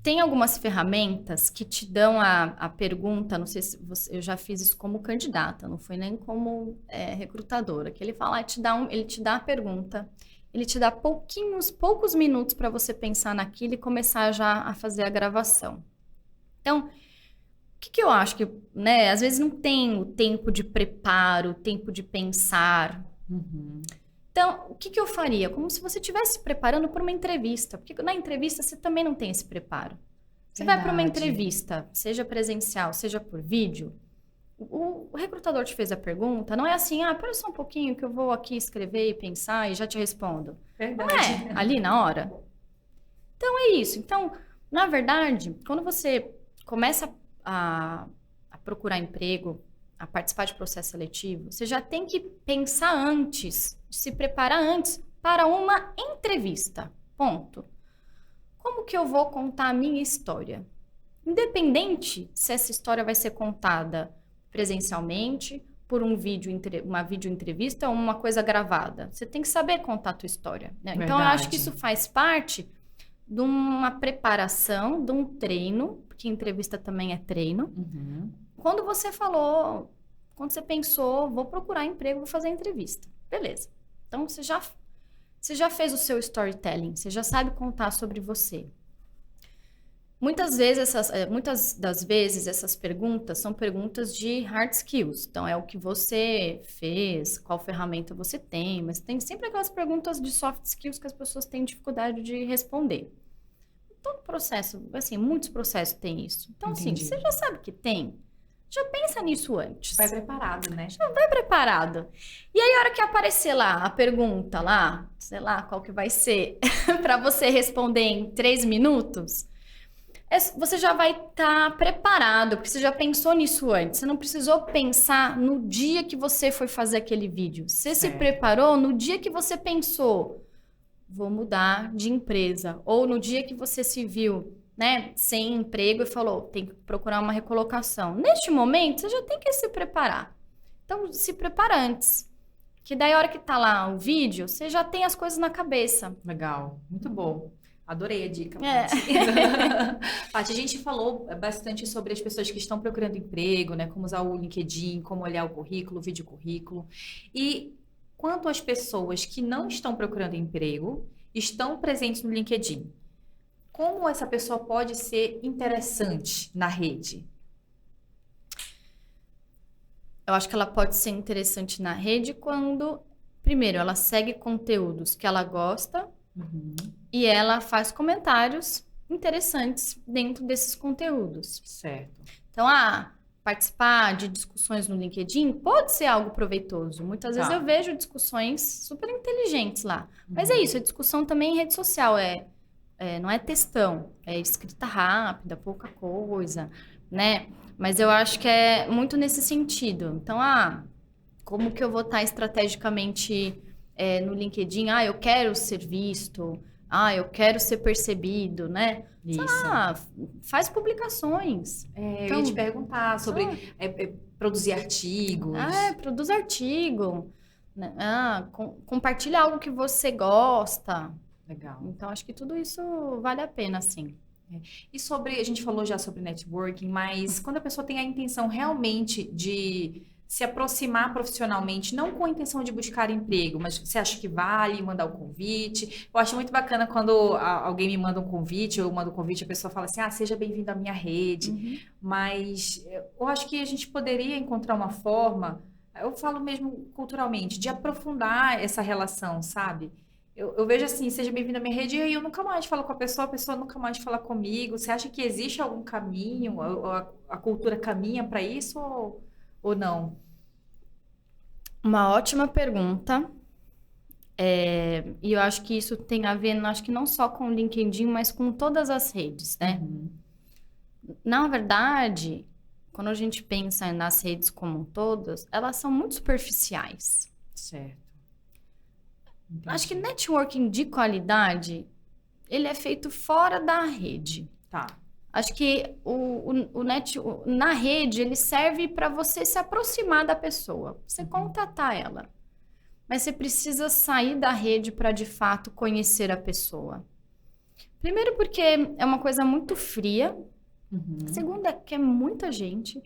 tem algumas ferramentas que te dão a pergunta, não sei se eu já fiz isso como candidata, não foi nem como recrutadora, que ele fala, ele te dá a pergunta, ele te dá poucos minutos para você pensar naquilo e começar já a fazer a gravação. Então, o que eu acho que, né, às vezes não tem o tempo de preparo, o tempo de pensar. Então, o que eu faria? Como se você estivesse se preparando para uma entrevista. Porque na entrevista você também não tem esse preparo. Você vai para uma entrevista, seja presencial, seja por vídeo, o recrutador te fez a pergunta, não é assim, espera só um pouquinho que eu vou aqui escrever e pensar e já te respondo. Verdade. Não é ali na hora. Então, é isso. Então, na verdade, quando você começa a procurar emprego, a participar de processo seletivo, você já tem que pensar antes, se preparar antes para uma entrevista. Ponto. Como que eu vou contar a minha história? Independente se essa história vai ser contada presencialmente, por uma vídeo entrevista ou uma coisa gravada. Você tem que saber contar a tua história, né? Então, eu acho que isso faz parte de uma preparação, de um treino, porque entrevista também é treino. Quando você pensou, vou procurar emprego, vou fazer entrevista. Beleza. Então, você já fez o seu storytelling, você já sabe contar sobre você. Muitas das vezes, essas perguntas são perguntas de hard skills. Então, é o que você fez, qual ferramenta você tem, mas tem sempre aquelas perguntas de soft skills que as pessoas têm dificuldade de responder. Todo processo, assim, muitos processos têm isso. Então, assim, você já sabe que tem, já pensa nisso antes. Vai preparado, né? Já vai preparado. E aí, a hora que aparecer lá a pergunta lá, sei lá qual que vai ser, para você responder em 3 minutos... Você já vai estar preparado, porque você já pensou nisso antes. Você não precisou pensar no dia que você foi fazer aquele vídeo. Você se preparou no dia que você pensou, vou mudar de empresa. Ou no dia que você se viu, né, sem emprego e falou, tem que procurar uma recolocação. Neste momento, você já tem que se preparar. Então, se prepara antes. Que daí, a hora que tá lá o vídeo, você já tem as coisas na cabeça. Legal, muito bom. Adorei a dica, É. Paty, a gente falou bastante sobre as pessoas que estão procurando emprego, né? Como usar o LinkedIn, como olhar o currículo, o vídeo currículo. E quanto às pessoas que não estão procurando emprego, estão presentes no LinkedIn, como essa pessoa pode ser interessante na rede? Eu acho que ela pode ser interessante na rede quando, primeiro, ela segue conteúdos que ela gosta. E ela faz comentários interessantes dentro desses conteúdos. Certo. Então, participar de discussões no LinkedIn pode ser algo proveitoso. Muitas vezes eu vejo discussões super inteligentes lá. Mas é isso, a discussão também em rede social não é textão, é escrita rápida, pouca coisa, né? Mas eu acho que é muito nesse sentido. Então, como que eu vou estar estrategicamente no LinkedIn? Eu quero ser visto, eu quero ser percebido, né? Isso. Faz publicações. Eu ia te perguntar sobre produzir artigos. Produz artigo. Né? Compartilha algo que você gosta. Legal. Então, acho que tudo isso vale a pena, sim. E a gente falou já sobre networking, mas quando a pessoa tem a intenção realmente de se aproximar profissionalmente, não com a intenção de buscar emprego, mas você acha que vale mandar o convite? Eu acho muito bacana quando alguém me manda um convite, eu mando um convite, a pessoa fala assim, seja bem-vindo à minha rede. Mas eu acho que a gente poderia encontrar uma forma, eu falo mesmo culturalmente, de aprofundar essa relação, sabe? Eu vejo assim, seja bem-vindo à minha rede, e aí eu nunca mais falo com a pessoa nunca mais fala comigo. Você acha que existe algum caminho, a cultura caminha para isso ou não? Uma ótima pergunta. E eu acho que isso tem a ver, acho que não só com o LinkedIn, mas com todas as redes, né? Na verdade, quando a gente pensa nas redes como todas, elas são muito superficiais. Certo. Entendi. Acho que networking de qualidade, ele é feito fora da rede. Tá. Acho que na rede, ele serve para você se aproximar da pessoa, você contatar ela. Mas você precisa sair da rede para, de fato, conhecer a pessoa. Primeiro porque é uma coisa muito fria. Segundo é que é muita gente.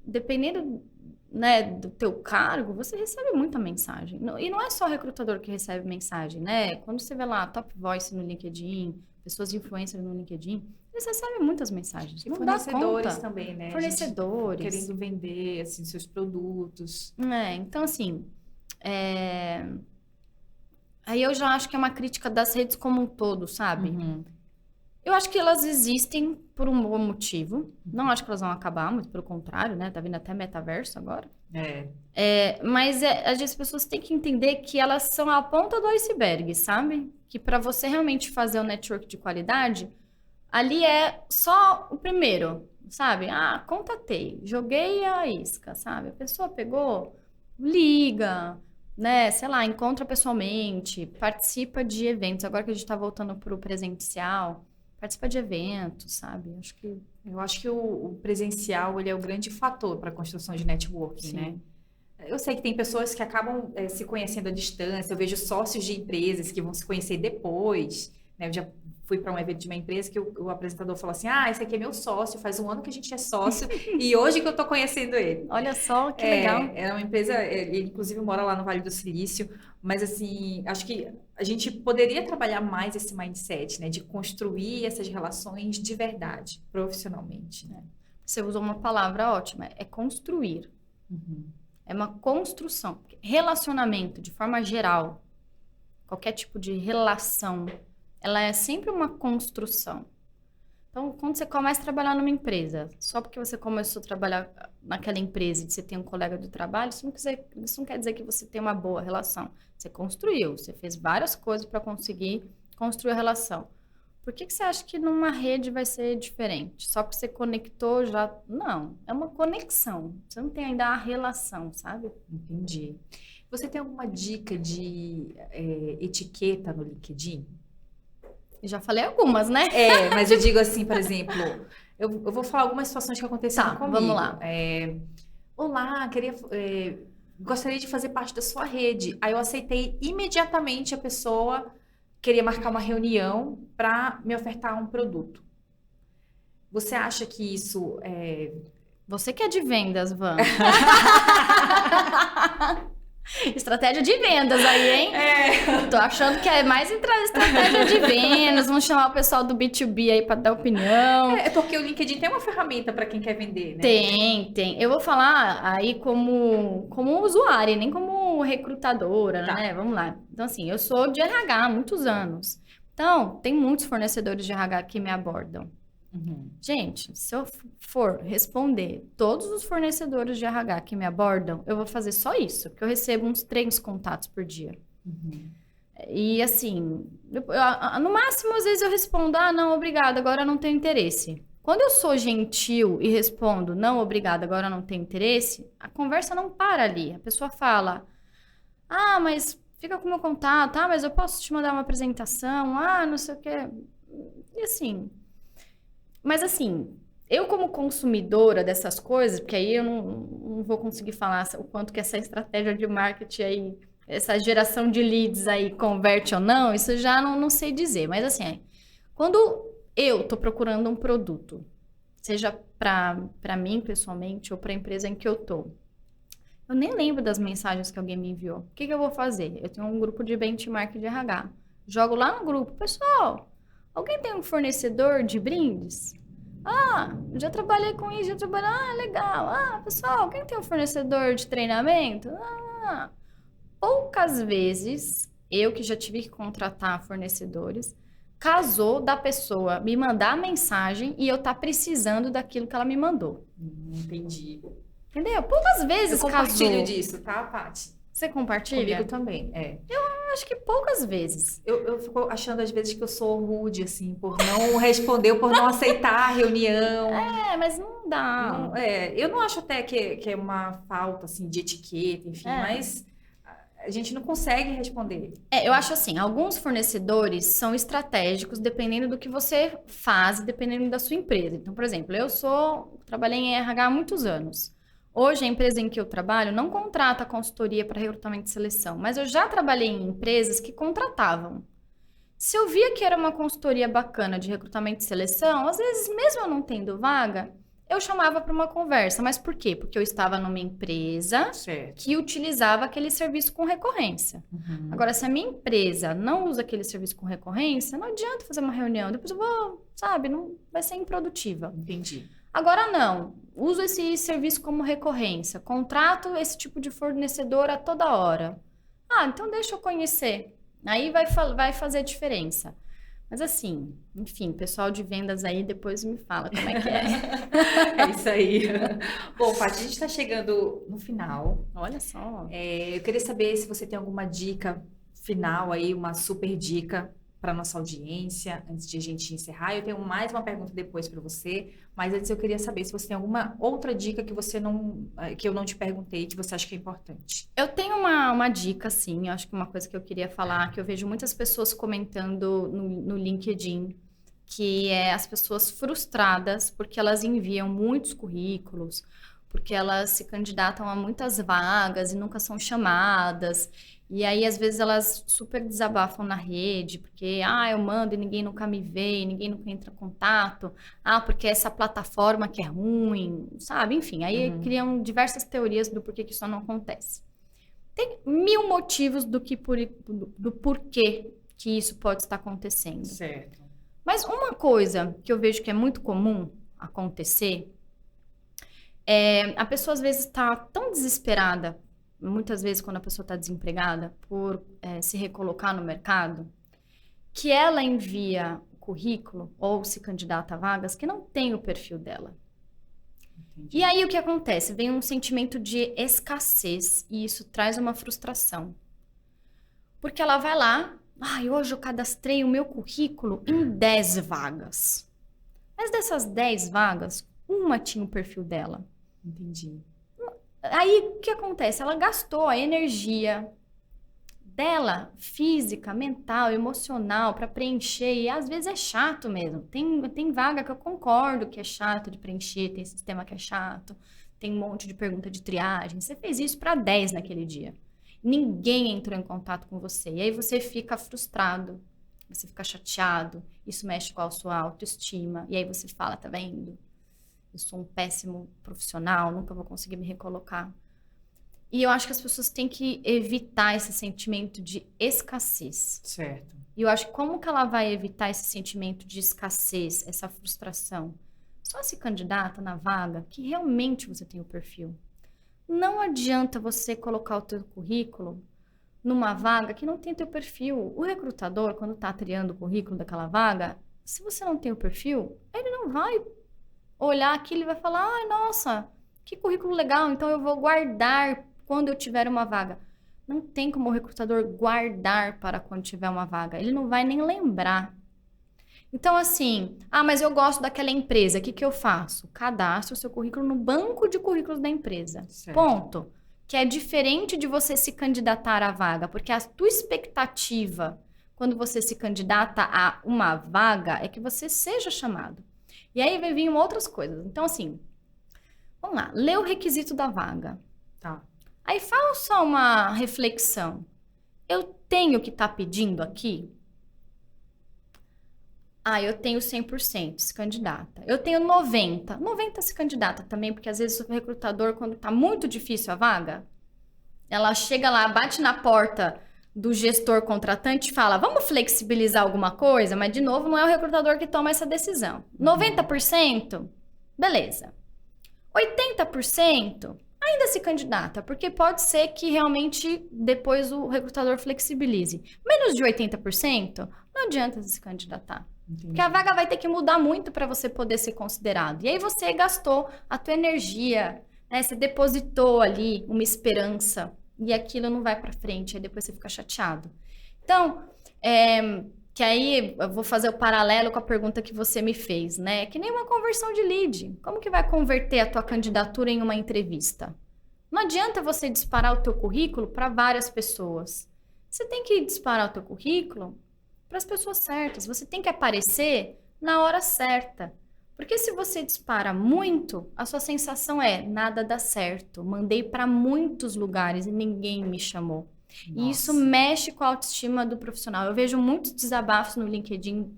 Dependendo, né, do teu cargo, você recebe muita mensagem. E não é só recrutador que recebe mensagem, né? Quando você vê lá Top Voice no LinkedIn, pessoas influencers no LinkedIn, eles recebem muitas mensagens. E não dá fornecedores conta. também, né? Fornecedores. Querendo vender, assim, seus produtos. Então, assim... Aí eu já acho que é uma crítica das redes como um todo, sabe? Eu acho que elas existem por um bom motivo. Não acho que elas vão acabar, muito pelo contrário, né? Tá vindo até metaverso agora. Mas às vezes as pessoas têm que entender que elas são a ponta do iceberg, sabe? Que para você realmente fazer um network de qualidade, ali é só o primeiro, sabe? Contatei, joguei a isca, sabe? A pessoa pegou, liga, né? Sei lá, encontra pessoalmente, participa de eventos. Agora que a gente tá voltando pro presencial, participa de eventos, sabe? Eu acho que o presencial, ele é o grande fator para a construção de networking, Sim. né? Eu sei que tem pessoas que acabam se conhecendo à distância. Eu vejo sócios de empresas que vão se conhecer depois, né? Eu já fui para um evento de uma empresa que o apresentador falou assim, esse aqui é meu sócio, faz um ano que a gente é sócio e hoje que eu tô conhecendo ele. Olha só, que legal. É uma empresa, ele inclusive mora lá no Vale do Silício, mas assim, acho que a gente poderia trabalhar mais esse mindset, né? De construir essas relações de verdade, profissionalmente, né? Você usou uma palavra ótima, é construir. É uma construção. Relacionamento, de forma geral, qualquer tipo de relação, ela é sempre uma construção. Então, quando você começa a trabalhar numa empresa, só porque você começou a trabalhar naquela empresa e você tem um colega de trabalho, isso não quer dizer que você tem uma boa relação. Você construiu, você fez várias coisas para conseguir construir a relação. Por que você acha que numa rede vai ser diferente? Só porque você conectou já... Não, é uma conexão. Você não tem ainda a relação, sabe? Entendi. Você tem alguma dica de etiqueta no LinkedIn? Eu já falei algumas, né? Mas eu digo assim, por exemplo, eu vou falar algumas situações que aconteceram Tá, comigo. vamos lá. Olá, gostaria de fazer parte da sua rede. Aí eu aceitei imediatamente, a pessoa queria marcar uma reunião para me ofertar um produto. Você acha que isso Você que é de vendas, Van. Estratégia de vendas aí, hein? Tô achando que é mais estratégia de vendas. Vamos chamar o pessoal do B2B aí para dar opinião. É porque o LinkedIn tem uma ferramenta para quem quer vender, né? Tem. Eu vou falar aí como usuária, nem como recrutadora, Tá. né? Vamos lá. Então, assim, eu sou de RH há muitos anos. Então, tem muitos fornecedores de RH que me abordam. Uhum. Gente, se eu for responder todos os fornecedores de RH que me abordam, eu vou fazer só isso, porque eu recebo uns 3 contatos por dia. Uhum. E assim, no máximo, às vezes eu respondo, não, obrigada, agora não tenho interesse. Quando eu sou gentil e respondo, não, obrigada, agora não tenho interesse, a conversa não para ali. A pessoa fala, mas fica com o meu contato, mas eu posso te mandar uma apresentação, não sei o quê. E assim... Mas assim, eu como consumidora dessas coisas, porque aí eu não vou conseguir falar o quanto que essa estratégia de marketing aí, essa geração de leads aí converte ou não, isso já não sei dizer. Mas assim, quando eu tô procurando um produto, seja para mim pessoalmente ou para a empresa em que eu tô, eu nem lembro das mensagens que alguém me enviou. O que eu vou fazer? Eu tenho um grupo de benchmark de RH. Jogo lá no grupo, pessoal... Alguém tem um fornecedor de brindes? Já trabalhei com isso, legal. Pessoal, alguém tem um fornecedor de treinamento? Poucas vezes, eu que já tive que contratar fornecedores, casou da pessoa me mandar a mensagem e eu tá precisando daquilo que ela me mandou. Entendi. Entendeu? Poucas vezes Eu compartilho casou. disso, tá, Paty? Você compartilha? Comigo também, Acho que poucas vezes. Eu fico achando às vezes que eu sou rude, assim, por não responder, por não aceitar a reunião. Mas não dá. Eu não acho até que é uma falta, assim, de etiqueta, enfim, mas a gente não consegue responder. Eu acho assim, alguns fornecedores são estratégicos dependendo do que você faz, dependendo da sua empresa. Então, por exemplo, trabalhei em RH há muitos anos. Hoje, a empresa em que eu trabalho não contrata consultoria para recrutamento e seleção, mas eu já trabalhei em empresas que contratavam. Se eu via que era uma consultoria bacana de recrutamento e seleção, às vezes, mesmo eu não tendo vaga, eu chamava para uma conversa. Mas por quê? Porque eu estava numa empresa que utilizava aquele serviço com recorrência. Uhum. Agora, se a minha empresa não usa aquele serviço com recorrência, não adianta fazer uma reunião. Depois eu vou, não vai ser improdutiva. Entendi. Agora não, uso esse serviço como recorrência, contrato esse tipo de fornecedor a toda hora. Então deixa eu conhecer, aí vai fazer diferença. Mas assim, enfim, pessoal de vendas aí depois me fala como é que é. É isso aí. Bom, Paty, a gente está chegando no final. Olha só. Eu queria saber se você tem alguma dica final aí, uma super dica para nossa audiência, antes de a gente encerrar. Eu tenho mais uma pergunta depois para você, mas antes eu queria saber se você tem alguma outra dica que eu não te perguntei, que você acha que é importante. Eu tenho uma dica, sim, eu acho que uma coisa que eu queria falar, que eu vejo muitas pessoas comentando no LinkedIn, que é as pessoas frustradas porque elas enviam muitos currículos, porque elas se candidatam a muitas vagas e nunca são chamadas. E aí, às vezes, elas super desabafam na rede, porque, eu mando e ninguém nunca me vê, ninguém nunca entra em contato. Porque essa plataforma que é ruim, sabe? Enfim, aí criam diversas teorias do porquê que isso não acontece. Tem 1000 motivos do porquê que isso pode estar acontecendo. Certo. Mas uma coisa que eu vejo que é muito comum acontecer a pessoa, às vezes, está tão desesperada, muitas vezes quando a pessoa está desempregada, por se recolocar no mercado, que ela envia o currículo ou se candidata a vagas que não tem o perfil dela. Entendi. E aí o que acontece? Vem um sentimento de escassez e isso traz uma frustração. Porque ela vai lá, Hoje eu cadastrei o meu currículo em 10 vagas. Mas dessas 10 vagas, uma tinha o perfil dela. Entendi. Aí, o que acontece? Ela gastou a energia dela, física, mental, emocional, para preencher. E às vezes é chato mesmo. Tem vaga que eu concordo que é chato de preencher, tem sistema que é chato, tem um monte de pergunta de triagem. Você fez isso para 10 naquele dia. Ninguém entrou em contato com você. E aí você fica frustrado, você fica chateado. Isso mexe com a sua autoestima. E aí você fala, tá vendo? Eu sou um péssimo profissional, nunca vou conseguir me recolocar. E eu acho que as pessoas têm que evitar esse sentimento de escassez. Certo. E eu acho que como que ela vai evitar esse sentimento de escassez, essa frustração? Só se candidata na vaga que realmente você tem o perfil. Não adianta você colocar o teu currículo numa vaga que não tem teu perfil. O recrutador, quando está triando o currículo daquela vaga, se você não tem o perfil, ele não vai olhar aquilo e vai falar, nossa, que currículo legal, então eu vou guardar quando eu tiver uma vaga. Não tem como o recrutador guardar para quando tiver uma vaga. Ele não vai nem lembrar. Então, assim, mas eu gosto daquela empresa, o que eu faço? Cadastro o seu currículo no banco de currículos da empresa. Certo. Ponto. Que é diferente de você se candidatar à vaga, porque a tua expectativa, quando você se candidata a uma vaga, é que você seja chamado. E aí vai vir outras coisas. Então, assim, vamos lá, lê o requisito da vaga. Tá. Aí fala só uma reflexão. Eu tenho que estar pedindo aqui? Eu tenho 100%, se candidata. Eu tenho 90%. 90% se candidata também, porque às vezes o recrutador, quando tá muito difícil a vaga, ela chega lá, bate na porta do gestor contratante e fala, vamos flexibilizar alguma coisa? Mas, de novo, não é o recrutador que toma essa decisão. 90%? Beleza. 80%? Ainda se candidata, porque pode ser que realmente depois o recrutador flexibilize. Menos de 80%? Não adianta se candidatar. Entendi. Porque a vaga vai ter que mudar muito para você poder ser considerado. E aí você gastou a tua energia, né? Você depositou ali uma esperança e aquilo não vai para frente, aí depois você fica chateado. Então, que aí eu vou fazer o paralelo com a pergunta que você me fez, né? Que nem uma conversão de lead. Como que vai converter a tua candidatura em uma entrevista? Não adianta você disparar o teu currículo para várias pessoas. Você tem que disparar o teu currículo para as pessoas certas. Você tem que aparecer na hora certa. Porque se você dispara muito, a sua sensação é nada dá certo. Mandei para muitos lugares e ninguém me chamou. Nossa. E isso mexe com a autoestima do profissional. Eu vejo muitos desabafos no LinkedIn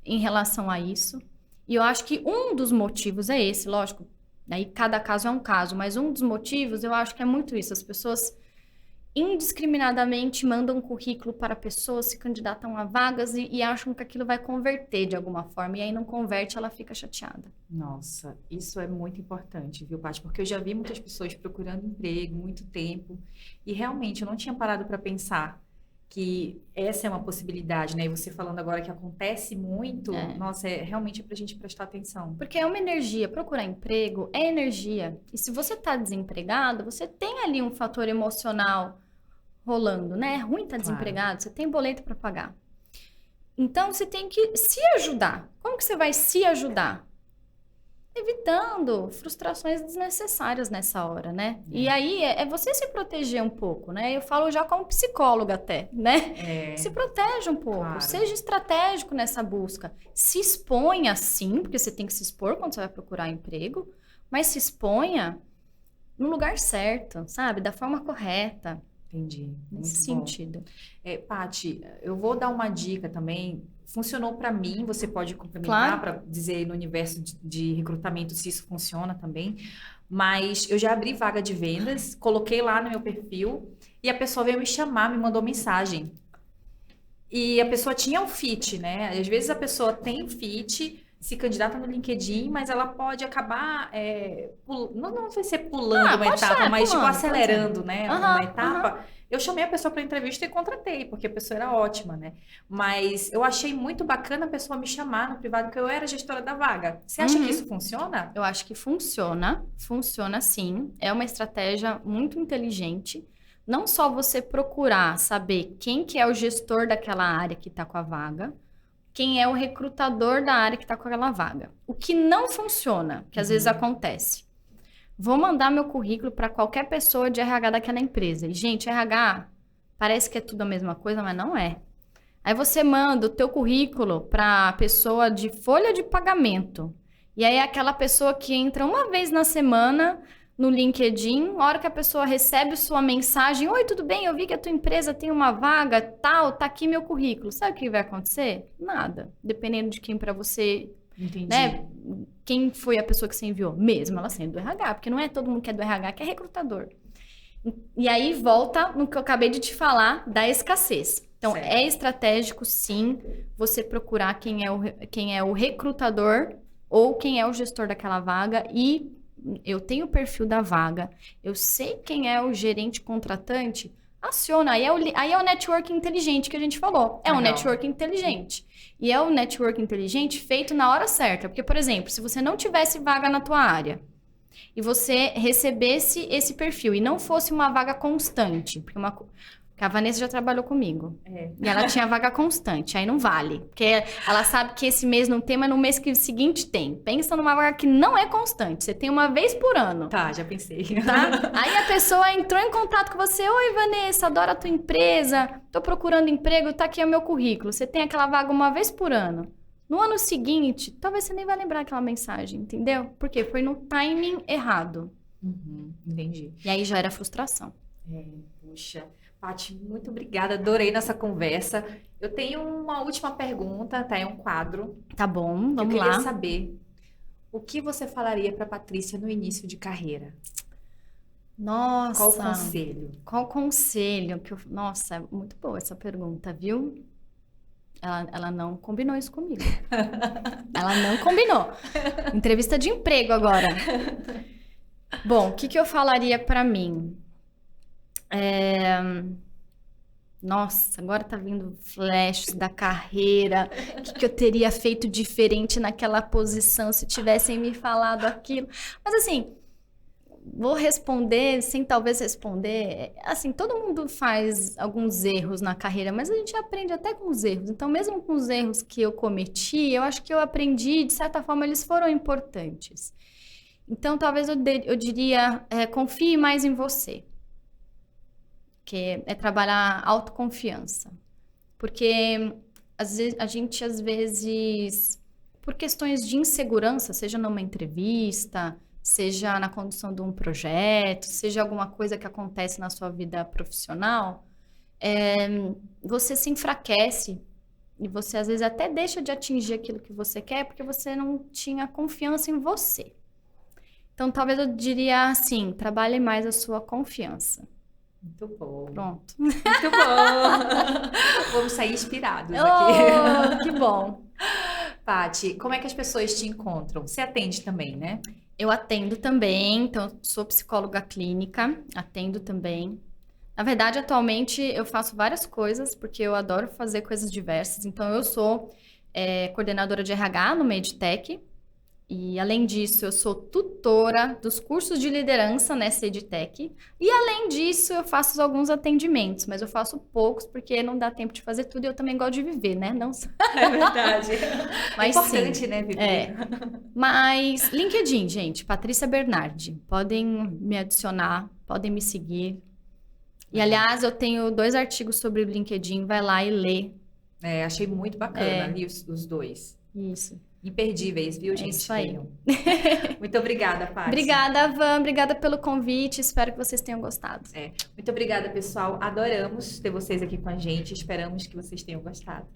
em relação a isso. E eu acho que um dos motivos é esse, lógico. Aí cada caso é um caso, mas um dos motivos eu acho que é muito isso. As pessoas indiscriminadamente mandam currículo para pessoas, se candidatam a vagas e acham que aquilo vai converter de alguma forma. E aí não converte, ela fica chateada. Nossa, isso é muito importante, viu, Paty? Porque eu já vi muitas pessoas procurando emprego muito tempo e realmente eu não tinha parado para pensar que essa é uma possibilidade, né? E você falando agora que acontece muito, nossa, realmente é pra gente prestar atenção. Porque é uma energia, procurar emprego é energia. E se você tá desempregado, você tem ali um fator emocional rolando, né? É ruim estar desempregado, você tem boleto para pagar. Então, você tem que se ajudar. Como que você vai se ajudar? Evitando frustrações desnecessárias nessa hora, né? E aí, é você se proteger um pouco, né? Eu falo já como psicóloga até, né? Se protege um pouco, Claro. Seja estratégico nessa busca. Se exponha sim, porque você tem que se expor quando você vai procurar emprego, mas se exponha no lugar certo, sabe? Da forma correta. Entendi. Nesse Muito bom. sentido. Paty, eu vou dar uma dica também. Funcionou para mim, você pode complementar Claro. para dizer no universo de recrutamento se isso funciona também. Mas eu já abri vaga de vendas, coloquei lá no meu perfil e a pessoa veio me chamar, me mandou mensagem. E a pessoa tinha um fit, né? Às vezes a pessoa tem fit, se candidata no LinkedIn, mas ela pode acabar, não vai ser pulando uma pode etapa, ser, mas tipo pulando, acelerando, né? Aham, Uma etapa. Eu chamei a pessoa para entrevista e contratei, porque a pessoa era ótima, né? Mas eu achei muito bacana a pessoa me chamar no privado, porque eu era gestora da vaga. Você acha que isso funciona? Eu acho que funciona sim. É uma estratégia muito inteligente, não só você procurar saber quem que é o gestor daquela área que está com a vaga, quem é o recrutador da área que está com aquela vaga. O que não funciona, que às vezes acontece. Vou mandar meu currículo para qualquer pessoa de RH daquela empresa. E, gente, RH parece que é tudo a mesma coisa, mas não é. Aí você manda o teu currículo para a pessoa de folha de pagamento. E aí é aquela pessoa que entra uma vez na semana no LinkedIn, a hora que a pessoa recebe sua mensagem, oi, tudo bem? Eu vi que a tua empresa tem uma vaga, tal, tá aqui meu currículo. Sabe o que vai acontecer? Nada. Dependendo de quem para você, Entendi. né? Quem foi a pessoa que você enviou? Mesmo ela sendo do RH, porque não é todo mundo que é do RH que é recrutador. E aí volta no que eu acabei de te falar da escassez. Então, Certo. é estratégico, sim, você procurar quem é o recrutador ou quem é o gestor daquela vaga e eu tenho o perfil da vaga, eu sei quem é o gerente contratante, aciona. Aí é o network inteligente que a gente falou. É um Legal. network inteligente. E é o network inteligente feito na hora certa. Porque, por exemplo, se você não tivesse vaga na tua área e você recebesse esse perfil e não fosse uma vaga constante, porque a Vanessa já trabalhou comigo. E ela tinha vaga constante, aí não vale. Porque ela sabe que esse mês não tem, mas no mês seguinte tem. Pensa numa vaga que não é constante. Você tem uma vez por ano. Tá, já pensei. Tá? Aí a pessoa entrou em contato com você. Oi, Vanessa, adoro a tua empresa. Tô procurando emprego, tá aqui o meu currículo. Você tem aquela vaga uma vez por ano. No ano seguinte, talvez você nem vai lembrar aquela mensagem, entendeu? Porque foi no timing errado. Entendi. E aí já era frustração. Puxa, Paty, muito obrigada. Adorei nossa conversa. Eu tenho uma última pergunta, tá? É um quadro. Tá bom, Eu vamos queria lá. saber o que você falaria para Patrícia no início de carreira? Nossa. Qual o conselho? Qual conselho que eu... Nossa, é muito boa essa pergunta, viu? Ela não combinou isso comigo. Ela não combinou. Entrevista de emprego agora. Bom, o que eu falaria pra mim? Nossa, agora tá vindo flashes da carreira. O que eu teria feito diferente naquela posição se tivessem me falado aquilo? Mas assim... Vou responder sem talvez responder. Assim, todo mundo faz alguns erros na carreira, mas a gente aprende até com os erros. Então, mesmo com os erros que eu cometi, eu acho que eu aprendi, de certa forma, eles foram importantes. Então, talvez eu diria, confie mais em você. Que é trabalhar autoconfiança. Porque a gente, às vezes, por questões de insegurança, seja numa entrevista... seja na condução de um projeto, seja alguma coisa que acontece na sua vida profissional, você se enfraquece e você às vezes até deixa de atingir aquilo que você quer porque você não tinha confiança em você. Então, talvez eu diria assim, trabalhe mais a sua confiança. Muito bom. Pronto. Muito bom. Vamos sair inspirados aqui. Que bom. Paty, como é que as pessoas te encontram? Você atende também, né? Eu atendo também, então sou psicóloga clínica, atendo também. Na verdade, atualmente eu faço várias coisas, porque eu adoro fazer coisas diversas. Então, eu sou coordenadora de RH no Medtech. E, além disso, eu sou tutora dos cursos de liderança nessa Edtech. E, além disso, eu faço alguns atendimentos, mas eu faço poucos, porque não dá tempo de fazer tudo e eu também gosto de viver, né? Não... É verdade. Mas, é importante, sim, né, viver? Mas, LinkedIn, gente, Patrícia Bernardi. Podem me adicionar, podem me seguir. E, aliás, eu tenho 2 artigos sobre o LinkedIn, vai lá e lê. Achei muito bacana, li os 2. Isso. Imperdíveis, viu, gente? Isso aí. Venham. Muito obrigada, Paty. Obrigada, Van. Obrigada pelo convite. Espero que vocês tenham gostado. Muito obrigada, pessoal. Adoramos ter vocês aqui com a gente. Esperamos que vocês tenham gostado.